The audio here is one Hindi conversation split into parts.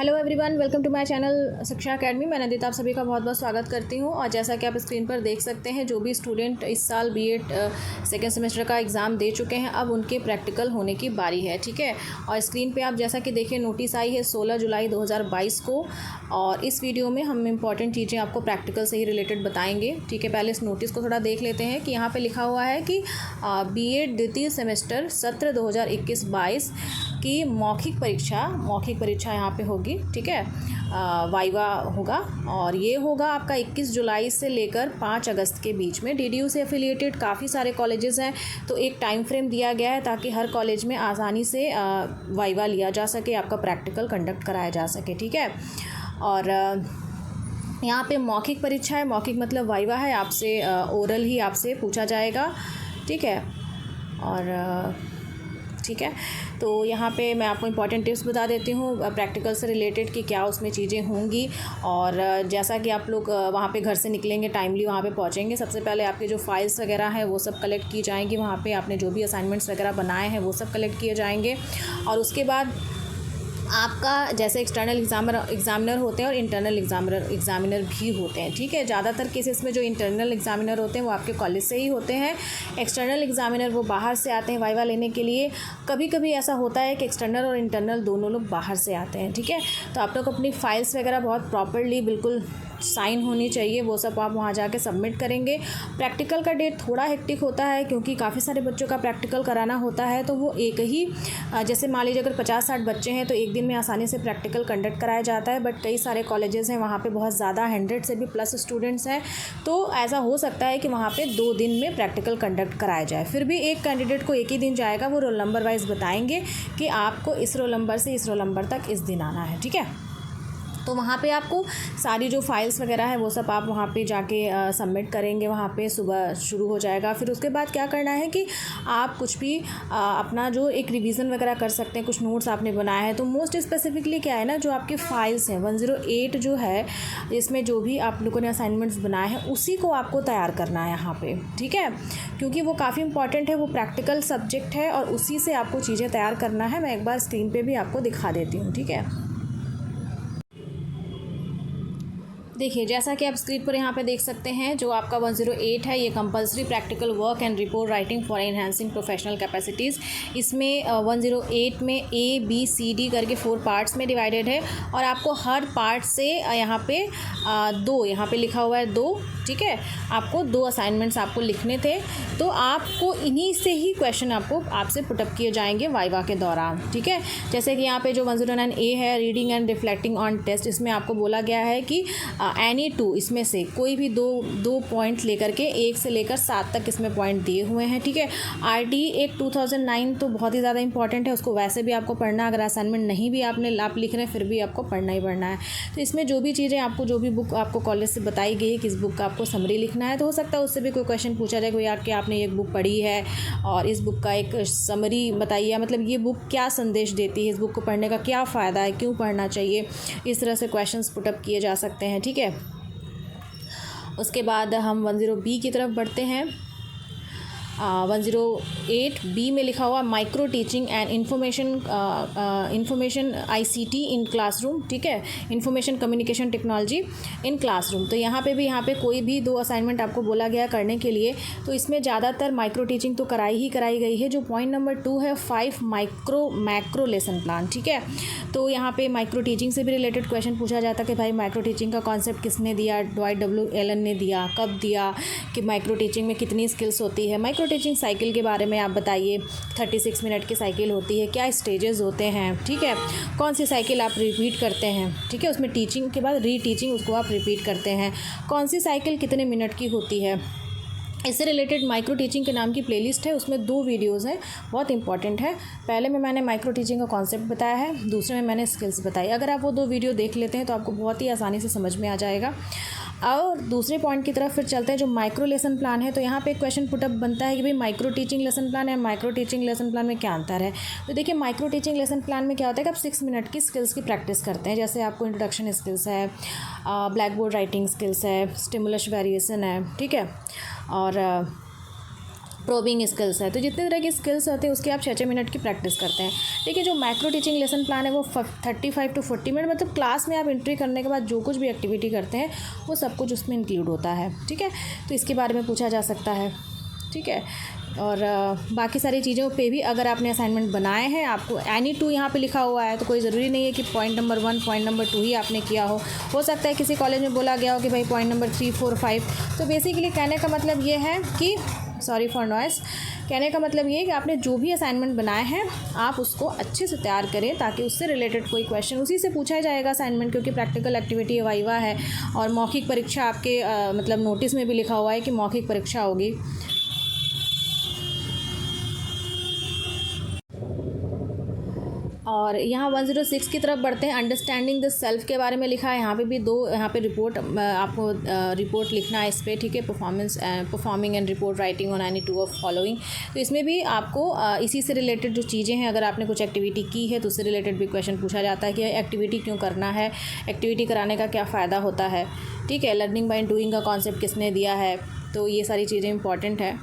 Hello everyone, welcome to my channel Shiksha Academy. मैं नंदिता आप सभी का बहुत बहुत स्वागत करती हूं। और जैसा कि आप स्क्रीन पर देख सकते हैं, जो भी स्टूडेंट इस साल बीएड सेकेंड सेमेस्टर का एग्ज़ाम दे चुके हैं, अब उनके प्रैक्टिकल होने की बारी है। ठीक है, और स्क्रीन पे आप जैसा कि देखिए नोटिस आई है 16 जुलाई 2022 को। और इस वीडियो में हम इंपॉर्टेंट चीज़ें आपको प्रैक्टिकल से ही रिलेटेड बताएंगे। ठीक है, पहले इस नोटिस को थोड़ा देख लेते हैं कि यहाँ पर लिखा हुआ है कि बीएड द्वितीय सेमेस्टर सत्र 2021-22 की मौखिक परीक्षा यहाँ पे होगी। ठीक है, वाइवा होगा और ये होगा आपका 21 जुलाई से लेकर 5 अगस्त के बीच में। डीडीयू से एफिलिएटेड काफ़ी सारे कॉलेजेस हैं, तो एक टाइम फ्रेम दिया गया है ताकि हर कॉलेज में आसानी से वाइवा लिया जा सके, आपका प्रैक्टिकल कंडक्ट कराया जा सके। ठीक है, और यहाँ पे मौखिक परीक्षा है। मौखिक मतलब वाइवा है, आपसे ओरल ही आपसे पूछा जाएगा। ठीक है, और ठीक है, तो यहाँ पे मैं आपको इंपॉर्टेंट टिप्स बता देती हूँ प्रैक्टिकल से रिलेटेड कि क्या उसमें चीज़ें होंगी। और जैसा कि आप लोग वहाँ पे घर से निकलेंगे, टाइमली वहाँ पे पहुँचेंगे, सबसे पहले आपके जो फाइल्स वगैरह हैं वो सब कलेक्ट की जाएंगी। वहाँ पे आपने जो भी असाइनमेंट्स वगैरह बनाए हैं वो सब कलेक्ट किए जाएंगे। और उसके बाद आपका जैसे एक्सटर्नल एग्ज़ामिनर होते हैं और इंटरनल एग्ज़ामिनर भी होते हैं। ठीक है, ज़्यादातर केसेस में जो इंटरनल एग्ज़ामिनर होते हैं वो आपके कॉलेज से ही होते हैं। एक्सटर्नल एग्ज़ामिनर वो बाहर से आते हैं वाइवा लेने के लिए। कभी कभी ऐसा होता है कि एक्सटर्नल और इंटरनल दोनों लोग बाहर से आते हैं। ठीक है, तो आप लोग अपनी फाइल्स वगैरह बहुत प्रॉपरली बिल्कुल साइन होनी चाहिए, वो सब आप वहाँ जाके सबमिट करेंगे। प्रैक्टिकल का डेट थोड़ा हेक्टिक होता है क्योंकि काफ़ी सारे बच्चों का प्रैक्टिकल कराना होता है, तो वो एक ही जैसे मान लीजिए अगर 50-60 बच्चे हैं तो एक दिन में आसानी से प्रैक्टिकल कंडक्ट कराया जाता है। बट कई सारे कॉलेजेस हैं वहाँ पे बहुत ज़्यादा 100 से भी प्लस स्टूडेंट्स हैं, तो ऐसा हो सकता है कि वहाँ पे 2 दिन में प्रैक्टिकल कंडक्ट कराया जाए। फिर भी एक कैंडिडेट को एक ही दिन जाएगा, वो रोल नंबर वाइज बताएंगे कि आपको इस रोल नंबर से इस रोल नंबर तक इस दिन आना है। ठीक है, तो वहाँ पे आपको सारी जो फाइल्स वगैरह है वो सब आप वहाँ पे जाके सबमिट करेंगे। वहाँ पे सुबह शुरू हो जाएगा। फिर उसके बाद क्या करना है कि आप कुछ भी अपना जो एक रिवीजन वगैरह कर सकते हैं। कुछ नोट्स आपने बनाए हैं तो मोस्ट स्पेसिफिकली क्या है ना, जो आपके फाइल्स हैं 108 जो है, इसमें जो भी आप लोगों ने असाइनमेंट्स बनाए हैं उसी को आपको तैयार करना है यहाँ पर। ठीक है, क्योंकि वो काफ़ी इंपॉर्टेंट है, वो प्रैक्टिकल सब्जेक्ट है और उसी से आपको चीज़ें तैयार करना है। मैं एक बार स्क्रीन पर भी आपको दिखा देती हूँ। ठीक है, देखिए जैसा कि आप स्क्रीन पर यहाँ पे देख सकते हैं, जो आपका 108 है ये compulsory practical work and report writing for enhancing professional capacities. इसमें 108 में ABCD करके 4 पार्ट्स में डिवाइडेड है और आपको हर पार्ट से यहाँ पे 2 यहाँ पे लिखा हुआ है 2। ठीक है, आपको 2 असाइनमेंट्स आपको लिखने थे, तो आपको इन्हीं से ही क्वेश्चन आपसे पुटअप किए जाएंगे वाइवा के दौरान। ठीक है, जैसे कि यहाँ पे जो 109A है reading and reflecting on test, इसमें आपको बोला गया है कि एनी 2 इसमें से कोई भी दो पॉइंट लेकर के 1 से लेकर 7 तक इसमें पॉइंट दिए हुए हैं। ठीक है, RD एक 2009 तो बहुत ही ज़्यादा इंपॉर्टेंट है, उसको वैसे भी आपको पढ़ना, अगर असाइनमेंट नहीं भी आप लिख रहे हैं फिर भी आपको पढ़ना ही पढ़ना है। तो इसमें जो भी चीज़ें आपको, जो भी बुक आपको कॉलेज से बताई गई है किस बुक का आपको समरी लिखना है, तो हो सकता है उससे भी कोई क्वेश्चन पूछा जाए, कोई यार कि आपने एक बुक पढ़ी है और इस बुक का एक समरी बताइए, मतलब ये बुक क्या संदेश देती है, इस बुक को पढ़ने का क्या फ़ायदा है, क्यों पढ़ना चाहिए, इस तरह से क्वेश्चंस पुटअप किए जा सकते हैं। ठीक है, उसके बाद हम 10B की तरफ बढ़ते हैं। 108B में लिखा हुआ micro teaching and information ICT in classroom. ठीक है, information communication technology in classroom. तो यहाँ पे कोई भी 2 असाइनमेंट आपको बोला गया करने के लिए, तो इसमें ज़्यादातर माइक्रो टीचिंग तो कराई गई है। जो पॉइंट नंबर 2 है 5 मैक्रो लेसन प्लान। ठीक है, तो यहाँ पे माइक्रो टीचिंग से भी रिलेटेड क्वेश्चन पूछा जाता है कि भाई माइक्रो टीचिंग का कॉन्सेप्ट किसने दिया, Dwight W. Allen ने दिया, कब दिया, कि माइक्रो टीचिंग में कितनी स्किल्स होती है, माइक्रो टीचिंग साइकिल के बारे में आप बताइए। 36 मिनट की साइकिल होती है, क्या स्टेजेस होते हैं। ठीक है, कौन सी साइकिल आप रिपीट करते हैं। ठीक है, उसमें टीचिंग के बाद रीटीचिंग उसको आप रिपीट करते हैं। कौन सी साइकिल कितने मिनट की होती है। इससे रिलेटेड माइक्रो टीचिंग के नाम की प्लेलिस्ट है, उसमें 2 वीडियोज़ हैं, बहुत इंपॉर्टेंट है। पहले में मैंने माइक्रो टीचिंग का कॉन्सेप्ट बताया है, दूसरे में मैंने स्किल्स बताई। अगर आप वो 2 वीडियो देख लेते हैं तो आपको बहुत ही आसानी से समझ में आ जाएगा। और दूसरे पॉइंट की तरफ फिर चलते हैं, जो माइक्रो लेसन प्लान है। तो यहाँ पे एक क्वेश्चन पुटअप बनता है कि भाई माइक्रो टीचिंग लेसन प्लान है, माइक्रो टीचिंग लेसन प्लान में क्या अंतर है। तो देखिए माइक्रो टीचिंग लेसन प्लान में क्या होता है कि आप 6 मिनट की स्किल्स की प्रैक्टिस करते हैं। जैसे आपको इंट्रोडक्शन स्किल्स है, ब्लैक बोर्ड राइटिंग स्किल्स है, स्टिमुलस वेरिएशन है। ठीक है, और प्रोबिंग स्किल्स है। तो जितने तरह की स्किल्स होते हैं उसकी आप 6-6 मिनट की प्रैक्टिस करते हैं। ठीक है, जो माइक्रो टीचिंग लेसन प्लान है वो 35 to 40 मिनट, मतलब क्लास में आप एंट्री करने के बाद जो कुछ भी एक्टिविटी करते हैं वो सब कुछ उसमें इंक्लूड होता है। ठीक है, तो इसके बारे में पूछा जा सकता है। ठीक है, और बाकी सारी चीज़ों पे भी अगर आपने असाइनमेंट बनाए हैं, आपको एनी टू यहाँ पे लिखा हुआ है, तो कोई ज़रूरी नहीं है कि पॉइंट नंबर 1 पॉइंट नंबर 2 ही आपने किया हो सकता है किसी कॉलेज में बोला गया हो कि भाई पॉइंट नंबर 3, 4, 5। तो बेसिकली कहने का मतलब ये है कि सॉरी फॉर नॉइस, कहने का मतलब ये है कि आपने जो भी असाइनमेंट बनाए हैं आप उसको अच्छे से तैयार करें, ताकि उससे रिलेटेड कोई क्वेश्चन उसी से पूछा जाएगा असाइनमेंट, क्योंकि प्रैक्टिकल एक्टिविटी वाइवा है और मौखिक परीक्षा आपके मतलब नोटिस में भी लिखा हुआ है कि मौखिक परीक्षा होगी। और यहाँ 106 की तरफ बढ़ते हैं। अंडरस्टैंडिंग द सेल्फ के बारे में लिखा है। यहाँ पे भी यहाँ पे रिपोर्ट आपको रिपोर्ट लिखना है इस पर। ठीक है, performing and report writing on any 2 of following. तो इसमें भी आपको इसी से रिलेटेड जो चीज़ें हैं, अगर आपने कुछ एक्टिविटी की है तो उससे रिलेटेड भी क्वेश्चन पूछा जाता है कि एक्टिविटी क्यों करना है, एक्टिविटी कराने का क्या फ़ायदा होता है। ठीक है, लर्निंग बाय डूइंग का कॉन्सेप्ट किसने दिया है, तो ये सारी चीज़ें इंपॉर्टेंट है।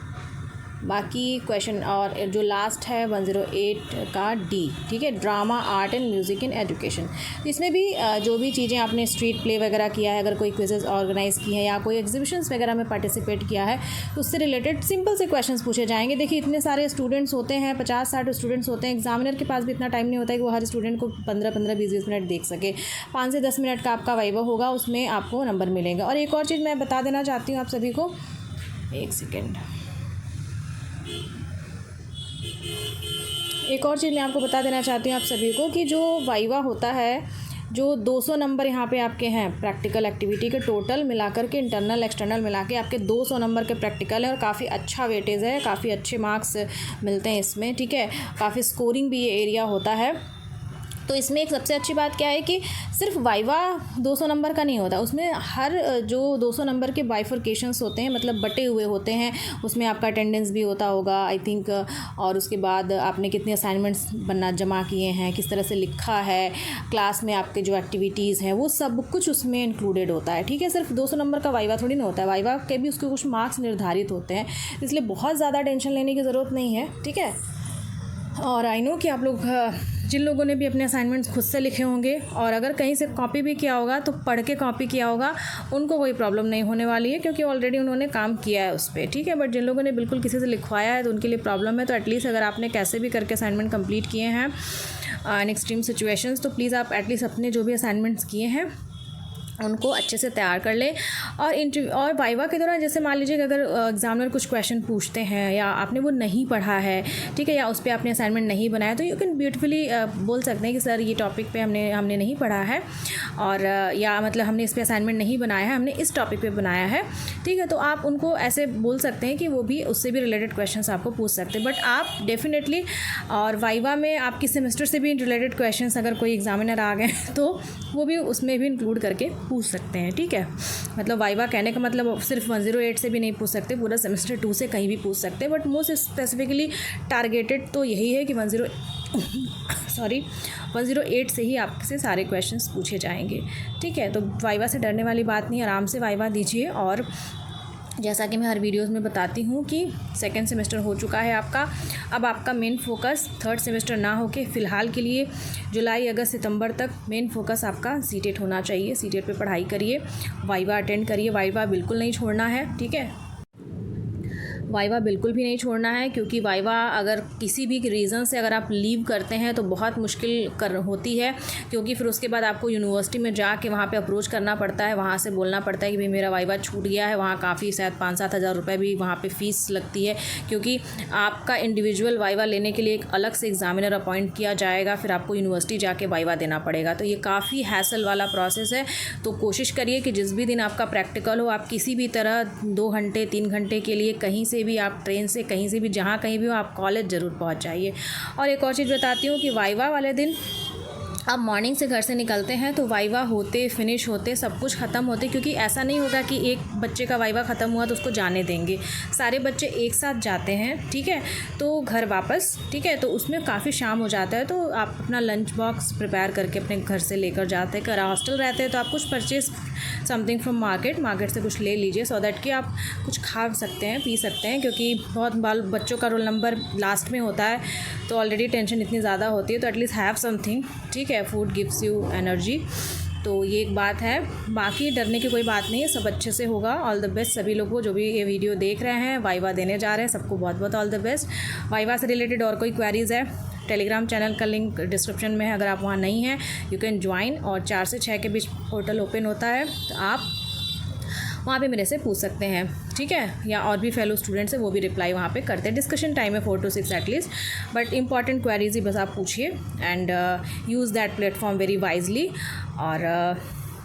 बाकी क्वेश्चन और जो लास्ट है 108 का डी। ठीक है, drama, art and music in education. इसमें भी जो भी चीज़ें आपने स्ट्रीट प्ले वगैरह किया है, अगर कोई क्विज़ेस ऑर्गेनाइज़ की हैं या कोई एग्जीबिशंस वगैरह में पार्टिसिपेट किया है, तो उससे रिलेटेड सिंपल से क्वेश्चंस पूछे जाएंगे। देखिए इतने सारे स्टूडेंट्स होते हैं, 50-60 स्टूडेंट्स होते हैं, एग्जामिनर के पास भी इतना टाइम नहीं होता है कि वो हर स्टूडेंट को 15-15, 20-20 मिनट देख सके। 5 से 10 मिनट का आपका वाइवा होगा, उसमें आपको नंबर मिलेगा। और एक और चीज़ मैं बता देना चाहती हूँ आप सभी को, एक सेकेंड, एक और चीज़ मैं आपको बता देना चाहती हूँ आप सभी को कि जो वाइवा होता है, जो 200 नंबर यहाँ पे आपके हैं प्रैक्टिकल एक्टिविटी के, टोटल मिलाकर के इंटरनल एक्सटर्नल मिला के आपके 200 नंबर के प्रैक्टिकल है और काफ़ी अच्छा वेटेज है, काफ़ी अच्छे मार्क्स मिलते हैं इसमें। ठीक है, काफ़ी स्कोरिंग भी ये एरिया होता है। तो इसमें एक सबसे अच्छी बात क्या है कि सिर्फ वाइवा 200 नंबर का नहीं होता, उसमें हर जो 200 नंबर के बाइफर्केशंस होते हैं, मतलब बटे हुए होते हैं। उसमें आपका अटेंडेंस भी होता होगा आई थिंक, और उसके बाद आपने कितने असाइनमेंट्स जमा किए हैं, किस तरह से लिखा है, क्लास में आपके जो एक्टिविटीज़ हैं, वो सब कुछ उसमें इंक्लूडेड होता है। ठीक है, सिर्फ 200 नंबर का वाइवा थोड़ी ना होता है, वाइवा के भी उसके कुछ मार्क्स निर्धारित होते हैं, इसलिए बहुत ज़्यादा टेंशन लेने की ज़रूरत नहीं है। ठीक है, और आई नो कि आप लोग जिन लोगों ने भी अपने असाइनमेंट्स खुद से लिखे होंगे और अगर कहीं से कॉपी भी किया होगा तो पढ़ के कॉपी किया होगा, उनको कोई प्रॉब्लम नहीं होने वाली है, क्योंकि ऑलरेडी उन्होंने काम किया है उस पर। ठीक है, बट जिन लोगों ने बिल्कुल किसी से लिखवाया है तो उनके लिए प्रॉब्लम है। तो एटलीस्ट अगर आपने कैसे भी करके असाइनमेंट कंप्लीट किए हैं इन एक्सट्रीम सिचुएशंस, तो प्लीज़ आप एटलीस्ट अपने जो भी असाइनमेंट्स किए हैं उनको अच्छे से तैयार कर लें। और इंटरव्यू और वाइवा के दौरान जैसे मान लीजिए कि अगर एग्जामिनर कुछ क्वेश्चन पूछते हैं या आपने वो नहीं पढ़ा है, ठीक है, या उस पर आपने असाइनमेंट नहीं बनाया, तो यू कैन ब्यूटीफुली बोल सकते हैं कि सर ये टॉपिक पे हमने नहीं पढ़ा है, और या मतलब हमने इस पर असाइनमेंट नहीं बनाया है, हमने इस टॉपिक पे बनाया है। ठीक है, तो आप उनको ऐसे बोल सकते हैं कि वो भी उससे भी रिलेटेड क्वेश्चन आपको पूछ सकते हैं। बट आप डेफिनेटली, और वाइवा में आपकी सेमेस्टर से भी रिलेटेड क्वेश्चन अगर कोई एग्जामिनर आ गए तो वो भी उसमें भी इंक्लूड करके पूछ सकते हैं। ठीक है, मतलब वाइवा कहने का मतलब सिर्फ 108 से भी नहीं पूछ सकते, पूरा सेमेस्टर 2 से कहीं भी पूछ सकते हैं, बट मोस्ट स्पेसिफिकली टारगेटेड तो यही है कि 108 से ही आपसे सारे क्वेश्चंस पूछे जाएंगे। ठीक है, तो वाइवा से डरने वाली बात नहीं, आराम से वाइवा दीजिए। और जैसा कि मैं हर वीडियोस में बताती हूँ कि सेकेंड सेमेस्टर हो चुका है आपका, अब आपका मेन फोकस थर्ड सेमेस्टर ना होके फ़िलहाल के लिए जुलाई, अगस्त, सितंबर तक मेन फोकस आपका सीटेट होना चाहिए। सीटेट पे पढ़ाई करिए, वाइवा अटेंड करिए, वाइवा बिल्कुल नहीं छोड़ना है। ठीक है, वाइवा बिल्कुल भी नहीं छोड़ना है, क्योंकि वाइवा अगर किसी भी रीज़न से अगर आप लीव करते हैं तो बहुत मुश्किल होती है, क्योंकि फिर उसके बाद आपको यूनिवर्सिटी में जाके वहाँ पे अप्रोच करना पड़ता है, वहाँ से बोलना पड़ता है कि भाई मेरा वाइवा छूट गया है। वहाँ काफ़ी शायद 5-7 हज़ार रुपये भी वहाँ पे फ़ीस लगती है, क्योंकि आपका इंडिविजुअल वाइवा लेने के लिए एक अलग से एग्जामिनर अपॉइंट किया जाएगा, फिर आपको यूनिवर्सिटी जाके वाइवा देना पड़ेगा। तो ये काफ़ी हैसल वाला प्रोसेस है। तो कोशिश करिए कि जिस भी दिन आपका प्रैक्टिकल हो, आप किसी भी तरह 2 घंटे 3 घंटे के लिए कहीं से भी, आप ट्रेन से कहीं से भी, जहाँ कहीं भी हो, आप कॉलेज ज़रूर पहुँच जाइए। और एक और चीज़ बताती हूँ कि वाइवा वाले दिन आप मॉर्निंग से घर से निकलते हैं तो वाइवा होते फिनिश होते सब कुछ ख़त्म होते, क्योंकि ऐसा नहीं होगा कि एक बच्चे का वाइवा ख़त्म हुआ तो उसको जाने देंगे, सारे बच्चे एक साथ जाते हैं, ठीक है, तो घर वापस, ठीक है, तो उसमें काफ़ी शाम हो जाता है। तो आप अपना लंच बॉक्स प्रिपेयर करके अपने घर से लेकर जाते हैं। अगर हॉस्टल रहते हैं तो आप कुछ परचेज़ समथिंग फ्रॉम मार्केट से कुछ ले लीजिए, सो दैट कि आप कुछ खा सकते हैं, पी सकते हैं, क्योंकि बहुत बच्चों का रोल नंबर लास्ट में होता है तो ऑलरेडी टेंशन इतनी ज़्यादा होती है, तो एटलीस्ट हैव समथिंग, ठीक है, फूड गिव्स यू एनर्जी। तो ये एक बात है, बाकी डरने की कोई बात नहीं है, सब अच्छे से होगा। ऑल द बेस्ट सभी लोगों को जो भी ये वीडियो देख रहे हैं, वाइवा देने जा रहे हैं, सबको बहुत बहुत ऑल द बेस्ट। वाइवा से रिलेटेड और कोई क्वेरीज़ है, टेलीग्राम चैनल का लिंक डिस्क्रिप्शन में है, अगर आप वहाँ नहीं हैं यू कैन ज्वाइन, और 4 से 6 के बीच पोर्टल ओपन होता है, तो आप वहाँ पे मेरे से पूछ सकते हैं, ठीक है, या और भी फेलो स्टूडेंट्स हैं वो भी रिप्लाई वहाँ पे करते हैं। डिस्कशन टाइम है 4 to 6 at least, but important queries ही बस आप पूछिए and use that platform very wisely, और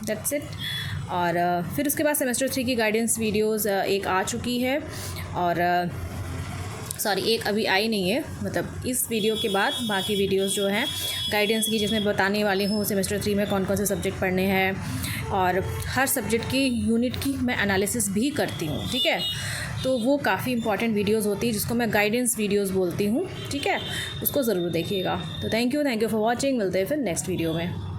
दैट्स इट। और फिर उसके बाद सेमेस्टर 3 की गाइडेंस वीडियोज़ एक आ चुकी है, और सॉरी एक अभी आई नहीं है, मतलब इस वीडियो के बाद बाकी वीडियोस जो हैं गाइडेंस की, जिसमें बताने वाली हूँ सेमेस्टर 3 में कौन कौन से सब्जेक्ट पढ़ने हैं, और हर सब्जेक्ट की यूनिट की मैं एनालिसिस भी करती हूँ, ठीक है, तो वो काफ़ी इंपॉर्टेंट वीडियोस होती है जिसको मैं गाइडेंस वीडियोस बोलती हूँ, ठीक है, उसको ज़रूर देखिएगा। तो थैंक यू फॉर वॉचिंग, मिलते हैं फिर नेक्स्ट वीडियो में।